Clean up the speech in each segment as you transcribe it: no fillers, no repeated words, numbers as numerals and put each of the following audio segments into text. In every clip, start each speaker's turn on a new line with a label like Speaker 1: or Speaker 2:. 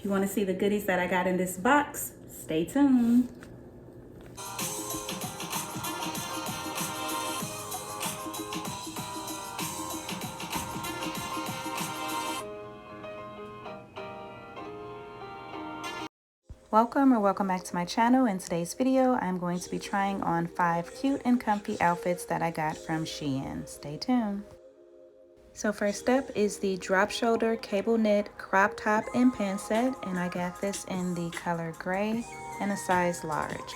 Speaker 1: you want to see the goodies that I got in this box, stay tuned. Welcome back to my channel. In today's video, I'm going to be trying on 5 cute and comfy outfits that I got from Shein. Stay tuned. So first up is the drop shoulder cable knit crop top and pant set, and I got this in the color gray and a size large.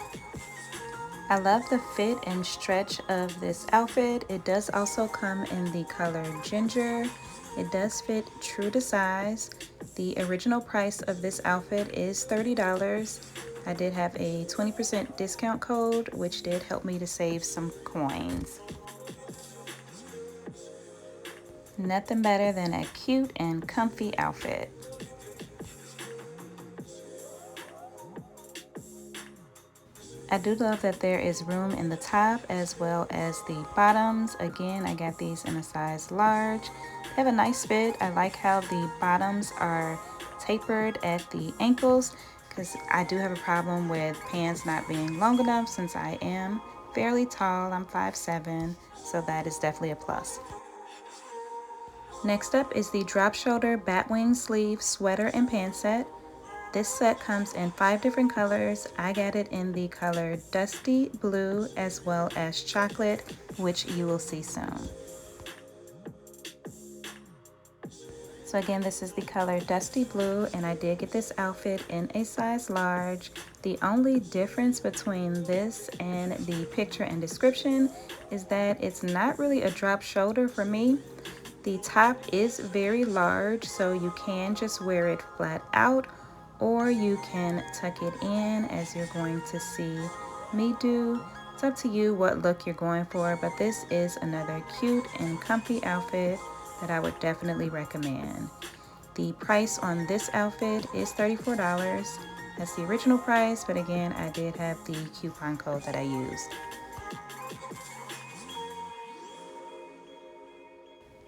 Speaker 1: I love the fit and stretch of this outfit. It does also come in the color ginger. It does fit true to size. The original price of this outfit is $30. I did have a 20% discount code, which did help me to save some coins. Nothing better than a cute and comfy outfit. I do love that there is room in the top as well as the bottoms. Again, I got these in a size large. They have a nice fit. I like how the bottoms are tapered at the ankles because I do have a problem with pants not being long enough since I am fairly tall. I'm 5'7", so that is definitely a plus. Next up is the drop shoulder Batwing sleeve sweater and pant set. This set comes in 5 different colors. I got it in the color Dusty Blue as well as Chocolate, which you will see soon. So again, this is the color Dusty Blue, and I did get this outfit in a size large. The only difference between this and the picture and description is that it's not really a drop shoulder for me. The top is very large, so you can just wear it flat out, or you can tuck it in as you're going to see me do. It's up to you what look you're going for, but this is another cute and comfy outfit that I would definitely recommend. The price on this outfit is $34. That's the original price, but again, I did have the coupon code that I used.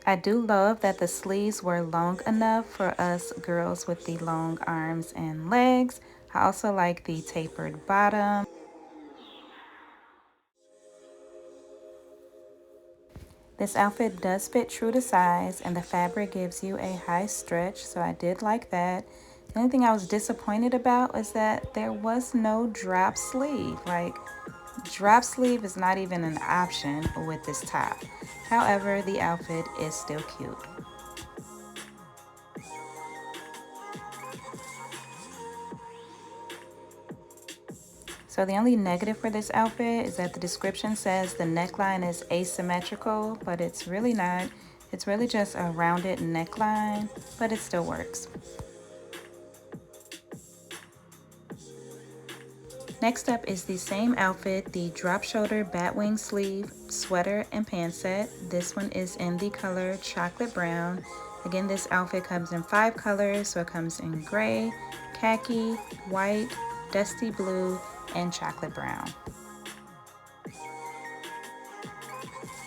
Speaker 1: I do love that the sleeves were long enough for us girls with the long arms and legs. I also like the tapered bottom. This outfit does fit true to size, and the fabric gives you a high stretch, so I did like that. The only thing I was disappointed about is that there was no drop sleeve. Like, drop sleeve is not even an option with this top. However, the outfit is still cute. So the only negative for this outfit is that the description says the neckline is asymmetrical, but it's really not. It's really just a rounded neckline, but it still works. Next up is the same outfit, the drop shoulder Batwing sleeve sweater and pant set. This one is in the color chocolate brown. Again, this outfit comes in 5 colors, so it comes in gray, khaki, white, dusty blue, and chocolate brown.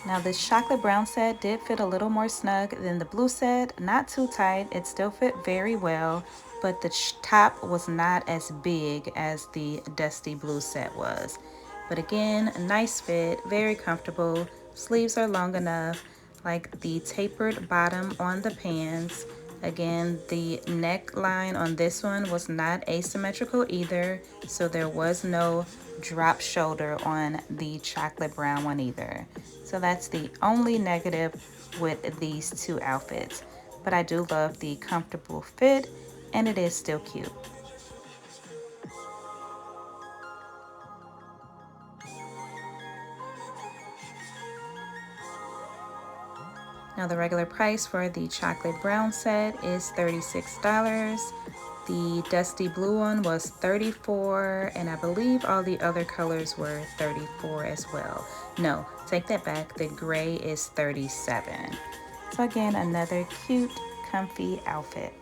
Speaker 1: Now this chocolate brown set did fit a little more snug than the blue set. Not too tight, it still fit very well, but the top was not as big as the dusty blue set was. But again, a nice fit, very comfortable. Sleeves are long enough, like the tapered bottom on the pants. Again, the neckline on this one was not asymmetrical either, so there was no drop shoulder on the chocolate brown one either. So that's the only negative with these two outfits. But I do love the comfortable fit, and it is still cute. Now the regular price for the chocolate brown set is $36. The dusty blue one was $34, and I believe all the other colors were $34 as well. No, take that back, the gray is $37. So again, another cute, comfy outfit.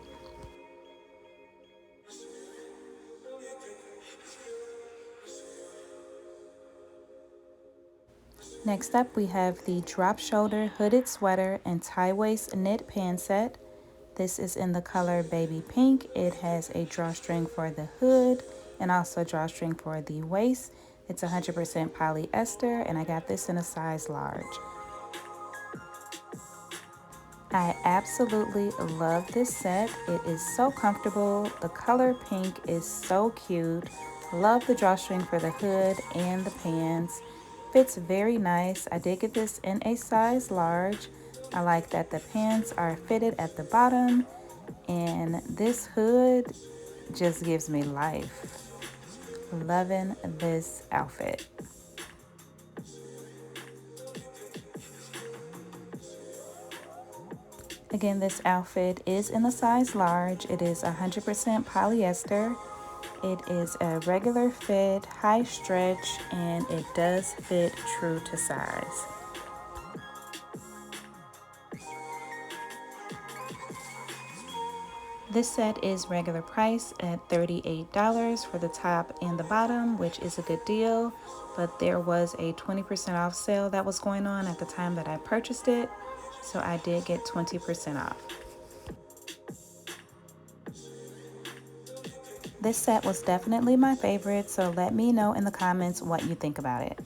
Speaker 1: Next up, we have the drop shoulder hooded sweater and tie waist knit pant set. This is in the color Baby Pink. It has a drawstring for the hood and also a drawstring for the waist. It's 100% polyester, and I got this in a size large. I absolutely love this set. It is so comfortable. The color pink is so cute. Love the drawstring for the hood and the pants. Fits very nice. I did get this in a size large. I like that the pants are fitted at the bottom, and this hood just gives me life. Loving this outfit. Again, this outfit is in a size large. It is 100% polyester. It is a regular fit, high stretch, and it does fit true to size. This set is regular price at $38 for the top and the bottom, which is a good deal, but there was a 20% off sale that was going on at the time that I purchased it, so I did get 20% off. This set was definitely my favorite, so let me know in the comments what you think about it.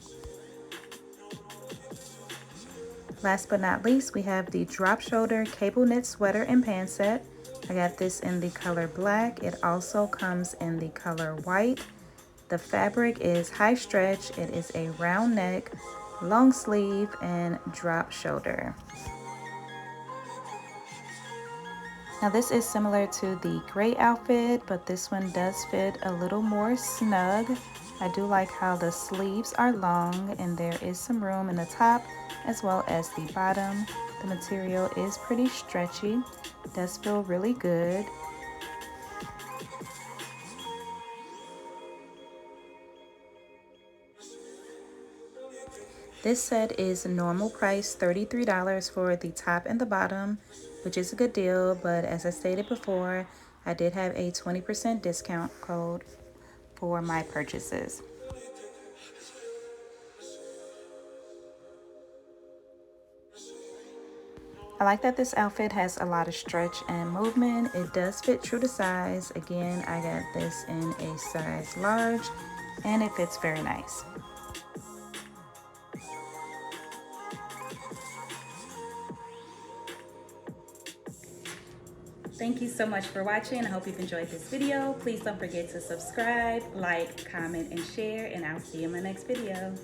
Speaker 1: Last but not least, we have the drop shoulder cable knit sweater and pants set. I got this in the color black. It also comes in the color white. The fabric is high stretch. It is a round neck, long sleeve, and drop shoulder. Now this is similar to the gray outfit, but this one does fit a little more snug. I do like how the sleeves are long and there is some room in the top as well as the bottom. The material is pretty stretchy. Does feel really good. This set is normal price $33 for the top and the bottom, which is a good deal, but as I stated before, I did have a 20% discount code for my purchases. I like that this outfit has a lot of stretch and movement. It does fit true to size. Again, I got this in a size large and it fits very nice. Thank you so much for watching. I hope you've enjoyed this video. Please don't forget to subscribe, like, comment, and share, and I'll see you in my next video.